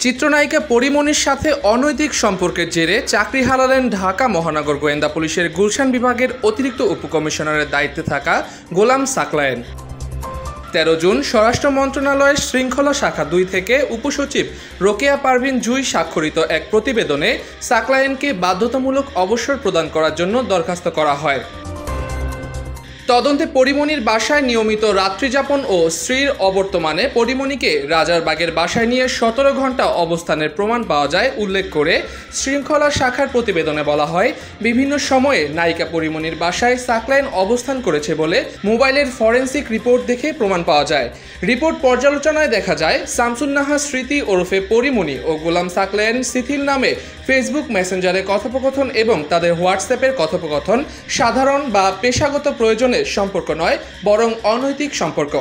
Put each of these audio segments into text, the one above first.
চিত্রনায়িকা পরিমণির সাথে অনৈতিক সম্পর্কের জেরে চাকরি হারালেন ঢাকা মহানগর গোয়েন্দা পুলিশের গুলশান বিভাগের অতিরিক্ত উপকমিশনারের দায়িত্বে থাকা গোলাম সাকলায়েন। 13 জুন স্বরাষ্ট্র মন্ত্রণালয়ের শৃঙ্খলা শাখা 2 থেকে উপসচিব রোকেয়া পারভিন জুই স্বাক্ষরিত এক প্রতিবেদনে সাকলায়েনকে বাধ্যতামূলক অবসর প্রদান করার জন্য দরখাস্ত করা হয়। তদন্তে পরিমণির বাসায় নিয়মিত রাত্রিযাপন ও স্ত্রীর অবর্তমানে পরিমণিকে রাজারবাগের বাসায় নিয়ে 17 ঘন্টা অবস্থানের প্রমাণ পাওয়া যায় উল্লেখ করে শৃঙ্খলা শাখার প্রতিবেদনে বলা হয়, বিভিন্ন সময়ে নায়িকা পরিমণির বাসায় সাকলায়েন অবস্থান করেছে বলে মোবাইলের ফরেনসিক রিপোর্ট দেখে প্রমাণ পাওয়া যায়। রিপোর্ট পর্যালোচনায় দেখা যায় শামসুন নাহার স্মৃতি ওরফে পরিমণি ও গোলাম সাকলায়েন শিথিল নামে ফেসবুক মেসেঞ্জারে কথোপকথন এবং তাদের হোয়াটসঅ্যাপের কথোপকথন সাধারণ বা পেশাগত প্রয়োজনে সম্পর্ক নয়, বরং অনৈতিক সম্পর্ক।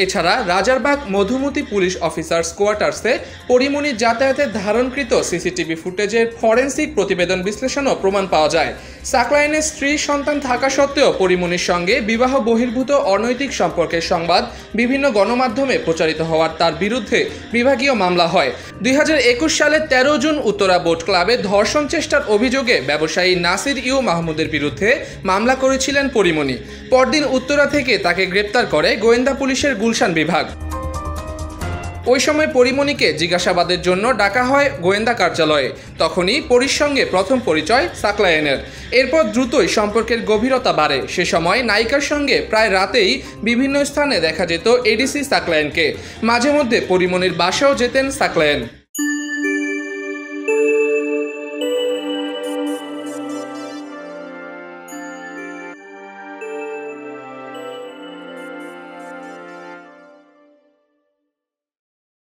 এছাড়া রাজারবাগ মধুমতি পুলিশ অফিসার্স কোয়ার্টার্সে পরিমণির যাতায়াতের ধারণকৃত সিসিটিভি ফুটেজের ফরেনসিক প্রতিবেদন বিশ্লেষণও প্রমাণ পাওয়া যায়। সাকলায়েনের স্ত্রী সন্তান থাকা সত্ত্বেও পরিমণির সঙ্গে বিবাহ বহির্ভূত অনৈতিক সম্পর্কের সংবাদ বিভিন্ন গণমাধ্যমে প্রচারিত হওয়ার তার বিরুদ্ধে বিভাগীয় মামলা হয়। 2021 সালের 13 জুন উত্তরা বোট ক্লাবে ধর্ষণ চেষ্টার অভিযোগে ব্যবসায়ী নাসির ইউ মাহমুদের বিরুদ্ধে মামলা করেছিলেন পরিমণি। পরদিন উত্তরা থেকে তাকে গ্রেপ্তার করে গোয়েন্দা পুলিশের গুলশান বিভাগ। ওই সময় পরিমণিকে জিজ্ঞাসাবাদের জন্য ডাকা হয় গোয়েন্দা কার্যালয়ে। তখনই পরির সঙ্গে প্রথম পরিচয় সাকলায়েনের। এরপর দ্রুতই সম্পর্কের গভীরতা বাড়ে। সে সময় নায়িকার সঙ্গে প্রায় রাতেই বিভিন্ন স্থানে দেখা যেত এডিসি সাকলায়েনকে। মাঝে মধ্যে পরিমণির বাসাও যেতেন সাকলায়েন।